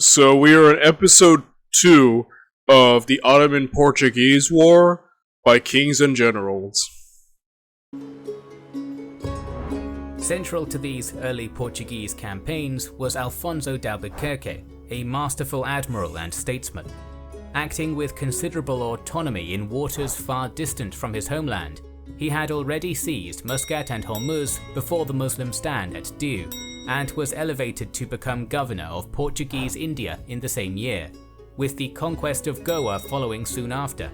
So we are in episode 2 of the Ottoman Portuguese War by Kings and Generals. Central to these early Portuguese campaigns was Alfonso de Albuquerque, a masterful admiral and statesman. Acting with considerable autonomy in waters far distant from his homeland, he had already seized Muscat and Hormuz before the Muslim stand at Diu, and was elevated to become governor of Portuguese India in the same year, with the conquest of Goa following soon after.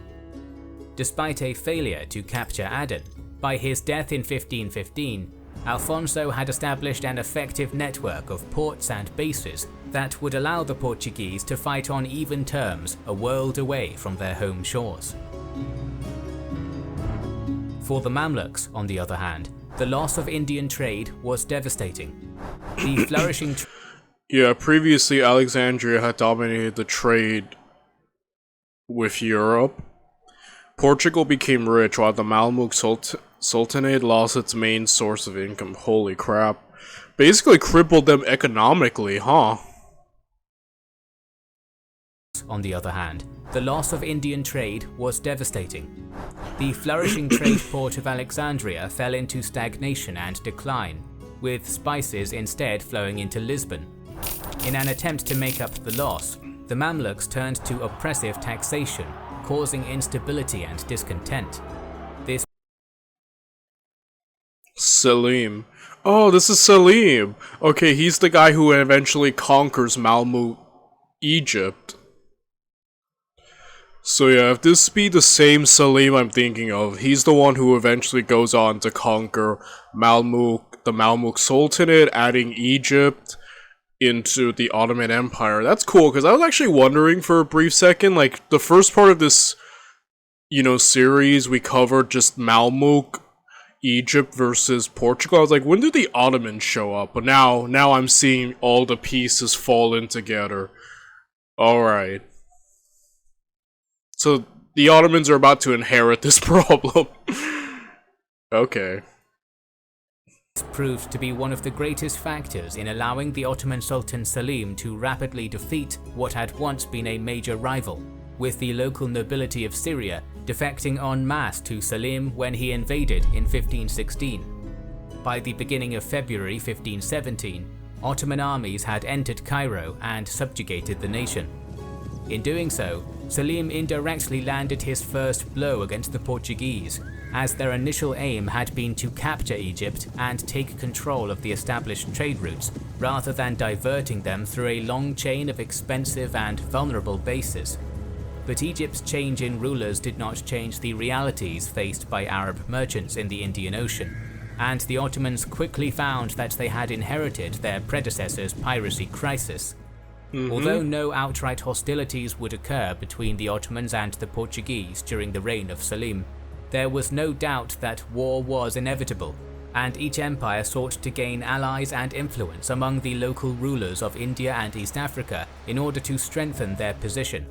Despite a failure to capture Aden, by his death in 1515, Alfonso had established an effective network of ports and bases that would allow the Portuguese to fight on even terms a world away from their home shores. For the Mamluks, on the other hand, the loss of Indian trade was devastating. The flourishing Previously Alexandria had dominated the trade with Europe. Portugal became rich while the Mamluk Sultanate lost its main source of income. Holy crap. Basically crippled them economically, huh? On the other hand, the loss of Indian trade was devastating. The flourishing trade port of Alexandria fell into stagnation and decline, with spices instead flowing into Lisbon. In an attempt to make up the loss, the Mamluks turned to oppressive taxation, causing instability and discontent. Selim. Oh, this is Selim. Okay, he's the guy who eventually conquers Mamluk Egypt. So yeah, if this be the same Selim I'm thinking of, he's the one who eventually goes on to conquer the Mamluk Sultanate, adding Egypt into the Ottoman Empire. That's cool, because I was actually wondering for a brief second, like, the first part of this, series, we covered just Mamluk Egypt versus Portugal. I was like, when did the Ottomans show up? But now I'm seeing all the pieces fall in together. Alright. So, the Ottomans are about to inherit this problem. Okay. This proved to be one of the greatest factors in allowing the Ottoman Sultan Selim to rapidly defeat what had once been a major rival, with the local nobility of Syria defecting en masse to Selim when he invaded in 1516. By the beginning of February 1517, Ottoman armies had entered Cairo and subjugated the nation. In doing so, Selim indirectly landed his first blow against the Portuguese, as their initial aim had been to capture Egypt and take control of the established trade routes, rather than diverting them through a long chain of expensive and vulnerable bases. But Egypt's change in rulers did not change the realities faced by Arab merchants in the Indian Ocean, and the Ottomans quickly found that they had inherited their predecessors' piracy crisis. Although no outright hostilities would occur between the Ottomans and the Portuguese during the reign of Selim, there was no doubt that war was inevitable, and each empire sought to gain allies and influence among the local rulers of India and East Africa in order to strengthen their position.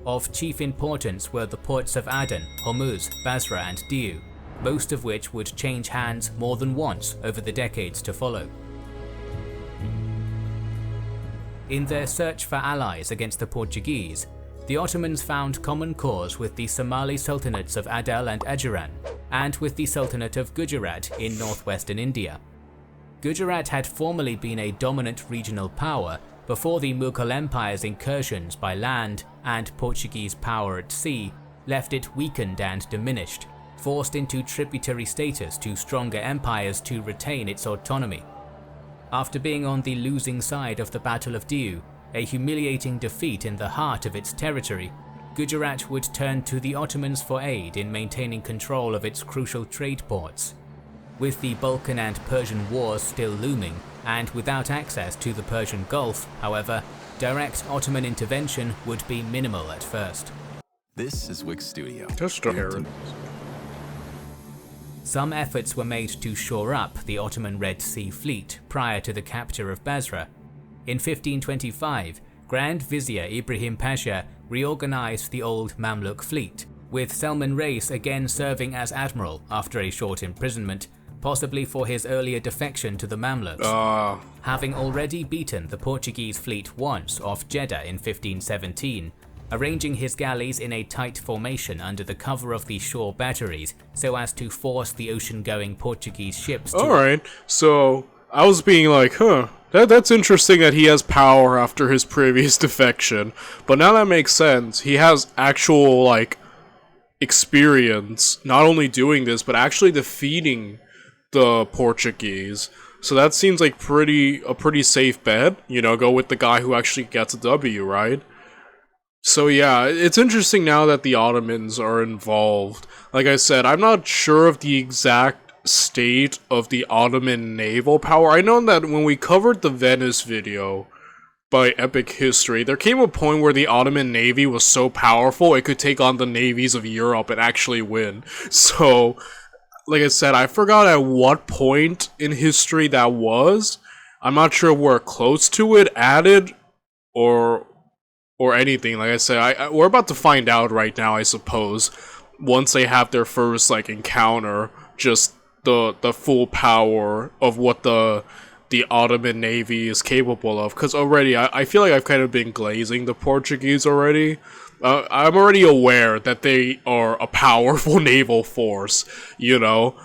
Of chief importance were the ports of Aden, Hormuz, Basra and Diu, most of which would change hands more than once over the decades to follow. In their search for allies against the Portuguese, the Ottomans found common cause with the Somali sultanates of Adel and Ajuran, and with the Sultanate of Gujarat in northwestern India. Gujarat had formerly been a dominant regional power before the Mughal Empire's incursions by land and Portuguese power at sea left it weakened and diminished, forced into tributary status to stronger empires to retain its autonomy. After being on the losing side of the Battle of Diu, a humiliating defeat in the heart of its territory, Gujarat would turn to the Ottomans for aid in maintaining control of its crucial trade ports. With the Balkan and Persian Wars still looming, and without access to the Persian Gulf, however, direct Ottoman intervention would be minimal at first. This is Wix Studio. Just a Heron. Some efforts were made to shore up the Ottoman Red Sea Fleet prior to the capture of Basra. In 1525, Grand Vizier Ibrahim Pasha reorganized the old Mamluk fleet, with Selman Reis again serving as admiral after a short imprisonment, possibly for his earlier defection to the Mamluks, having already beaten the Portuguese fleet once off Jeddah in 1517, arranging his galleys in a tight formation under the cover of the shore batteries so as to force the ocean-going Portuguese ships to... Alright, so I was being like, that's interesting that he has power after his previous defection, but now that makes sense. He has actual, like, experience, not only doing this, but actually defeating the Portuguese. So that seems like a pretty safe bet, you know, go with the guy who actually gets a W, right? So yeah, it's interesting now that the Ottomans are involved. Like I said, I'm not sure of the exact state of the Ottoman naval power. I know that when we covered the Venice video by Epic History, there came a point where the Ottoman navy was so powerful it could take on the navies of Europe and actually win. So, like I said, I forgot at what point in history that was. I'm not sure if we're close to it, added, or anything. Like I said, we're about to find out right now, I suppose, once they have their first, like, encounter, just the full power of what the Ottoman navy is capable of. Because already, I feel like I've kind of been glazing the Portuguese already. I'm already aware that they are a powerful naval force, you know?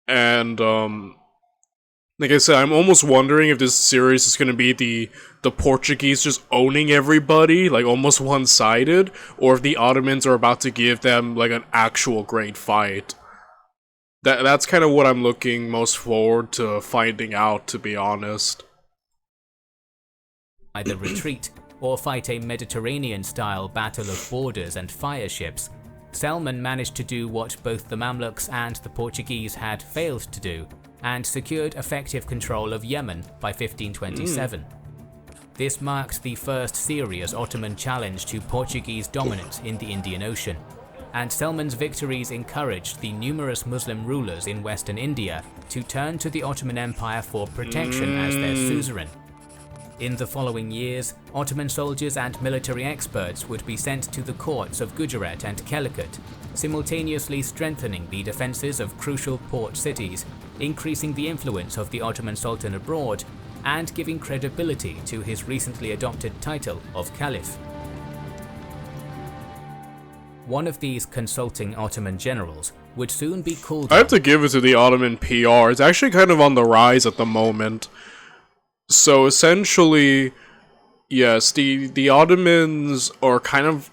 And, like I said, I'm almost wondering if this series is going to be the Portuguese just owning everybody, like almost one-sided, or if the Ottomans are about to give them like an actual great fight. That's kind of what I'm looking most forward to finding out, to be honest. Either retreat or fight a Mediterranean-style battle of boarders and fire ships, Selman managed to do what both the Mamluks and the Portuguese had failed to do, and secured effective control of Yemen by 1527. This marked the first serious Ottoman challenge to Portuguese dominance in the Indian Ocean, and Selman's victories encouraged the numerous Muslim rulers in Western India to turn to the Ottoman Empire for protection as their suzerain. In the following years, Ottoman soldiers and military experts would be sent to the courts of Gujarat and Calicut, simultaneously strengthening the defences of crucial port cities, increasing the influence of the Ottoman Sultan abroad, and giving credibility to his recently adopted title of Caliph. One of these consulting Ottoman generals would soon be called I have to give it to the Ottoman PR. It's actually kind of on the rise at the moment. So essentially, yes, the Ottomans are kind of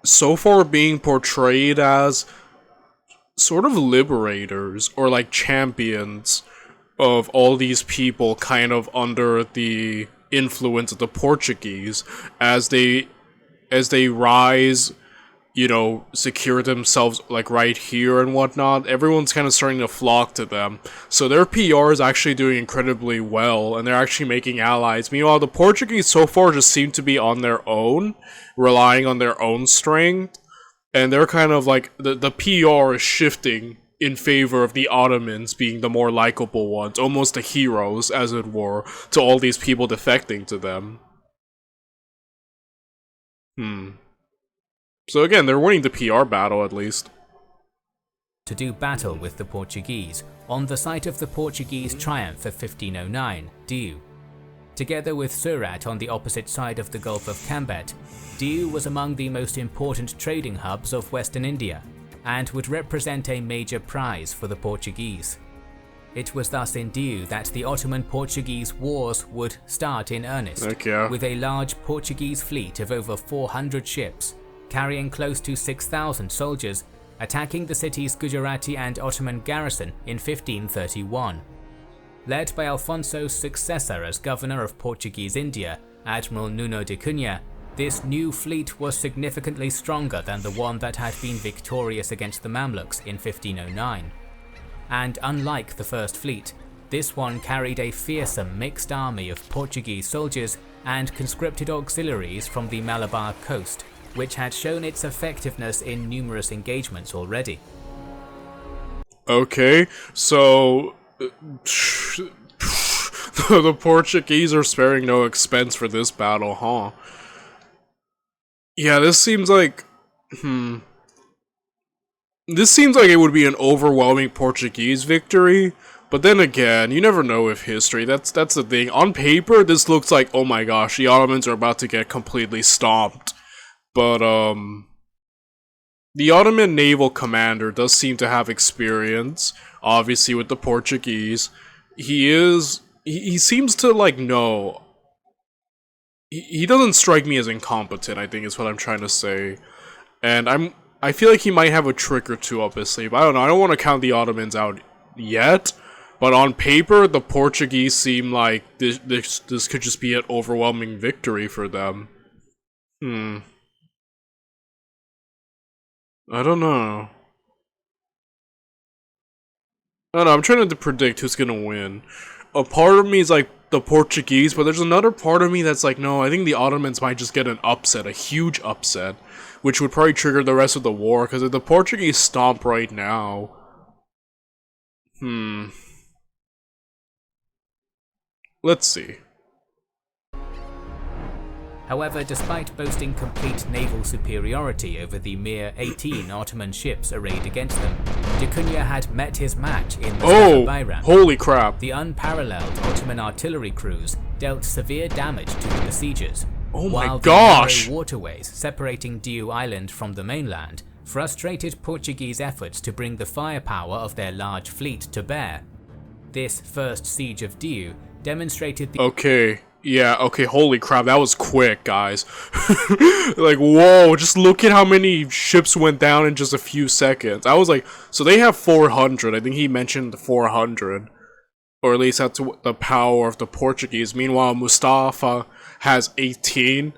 so far being portrayed as sort of liberators or like champions of all these people kind of under the influence of the Portuguese as they rise, you know, secure themselves like right here and whatnot. Everyone's kind of starting to flock to them. So their PR is actually doing incredibly well, and they're actually making allies. Meanwhile, the Portuguese so far just seem to be on their own, relying on their own strength, and they're kind of like, the PR is shifting in favor of the Ottomans being the more likable ones, almost the heroes, as it were, to all these people defecting to them. So again, they're winning the PR battle, at least. To do battle with the Portuguese on the site of the Portuguese triumph of 1509, Diu. Together with Surat on the opposite side of the Gulf of Cambet, Diu was among the most important trading hubs of Western India, and would represent a major prize for the Portuguese. It was thus in Diu that the Ottoman-Portuguese wars would start in earnest, with a large Portuguese fleet of over 400 ships, carrying close to 6,000 soldiers, attacking the city's Gujarati and Ottoman garrison in 1531. Led by Alfonso's successor as governor of Portuguese India, Admiral Nuno de Cunha, this new fleet was significantly stronger than the one that had been victorious against the Mamluks in 1509. And unlike the first fleet, this one carried a fearsome mixed army of Portuguese soldiers and conscripted auxiliaries from the Malabar coast, which had shown its effectiveness in numerous engagements already. Okay, so the Portuguese are sparing no expense for this battle, huh? Yeah, this seems like it would be an overwhelming Portuguese victory, But then again, you never know with history. That's the thing. On paper, this looks like, oh my gosh, the Ottomans are about to get completely stomped. But the Ottoman naval commander does seem to have experience, obviously with the Portuguese. He seems to like know. He doesn't strike me as incompetent, I think is what I'm trying to say. And I feel like he might have a trick or two up his sleeve. I don't know, I don't want to count the Ottomans out yet. But on paper, the Portuguese seem like this could just be an overwhelming victory for them. I don't know. I don't know, I'm trying to predict who's gonna win. A part of me is like the Portuguese, but there's another part of me that's like, no, I think the Ottomans might just get an upset, a huge upset, which would probably trigger the rest of the war, because if the Portuguese stomp right now... Let's see. However, despite boasting complete naval superiority over the mere 18 Ottoman ships arrayed against them, da Cunha had met his match in Mustafa Bayram. Holy crap. The unparalleled Ottoman artillery crews dealt severe damage to the besiegers, While the narrow waterways separating Diu Island from the mainland frustrated Portuguese efforts to bring the firepower of their large fleet to bear. This first siege of Diu demonstrated the holy crap, that was quick, guys. Like, whoa, just look at how many ships went down in just a few seconds. I was like, so they have 400, I think he mentioned 400. Or at least that's the power of the Portuguese. Meanwhile, Mustafa has 18.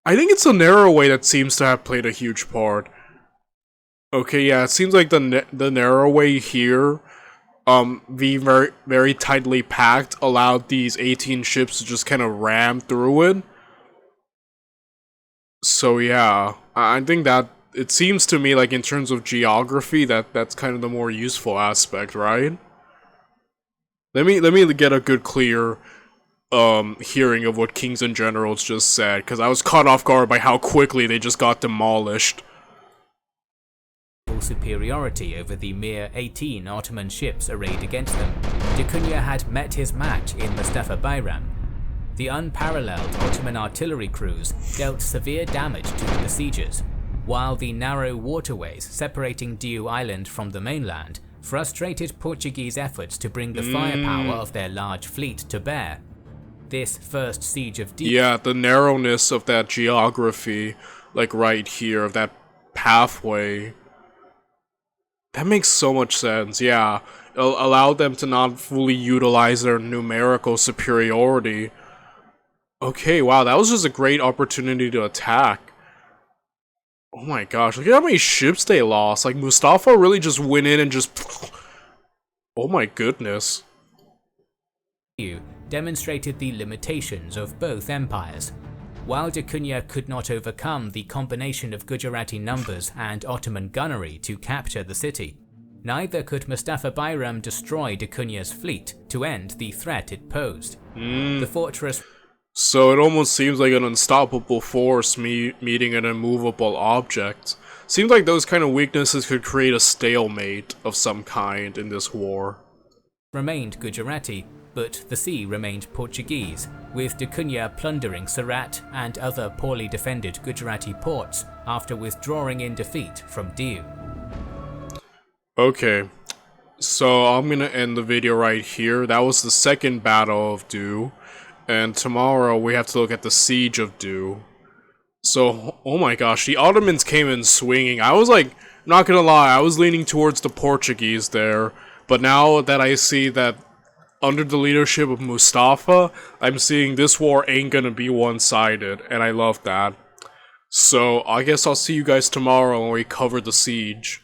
I think it's the narrow way that seems to have played a huge part. Okay, yeah, it seems like the narrow way here, being very, very tightly packed, allowed these 18 ships to just kind of ram through it. So yeah, I think that, it seems to me like in terms of geography, that's kind of the more useful aspect, right? Let me get a good clear hearing of what Kings and Generals just said, because I was caught off guard by how quickly they just got demolished. Superiority over the mere 18 Ottoman ships arrayed against them, da Cunha had met his match in Mustafa Bayram. The unparalleled Ottoman artillery crews dealt severe damage to the besiegers, while the narrow waterways separating Diu Island from the mainland frustrated Portuguese efforts to bring the firepower of their large fleet to bear. This first siege of Diu... Yeah, the narrowness of that geography, like right here, of that pathway... That makes so much sense, yeah. It allowed them to not fully utilize their numerical superiority. Okay, wow, that was just a great opportunity to attack. Oh my gosh, look at how many ships they lost. Like, Mustafa really just went in and just... Oh my goodness. Demonstrated the limitations of both empires. While da Cunha could not overcome the combination of Gujarati numbers and Ottoman gunnery to capture the city, neither could Mustafa Bayram destroy da Cunha's fleet to end the threat it posed. The fortress... So it almost seems like an unstoppable force meeting an immovable object. Seems like those kind of weaknesses could create a stalemate of some kind in this war. Remained Gujarati, but the sea remained Portuguese, with da Cunha plundering Surat and other poorly defended Gujarati ports after withdrawing in defeat from Diu. Okay, so I'm gonna end the video right here. That was the second battle of Diu, and tomorrow we have to look at the siege of Diu. So, oh my gosh, the Ottomans came in swinging. I was like, not gonna lie, I was leaning towards the Portuguese there, but now that I see that under the leadership of Mustafa, I'm seeing this war ain't gonna be one-sided, and I love that. So, I guess I'll see you guys tomorrow when we cover the siege.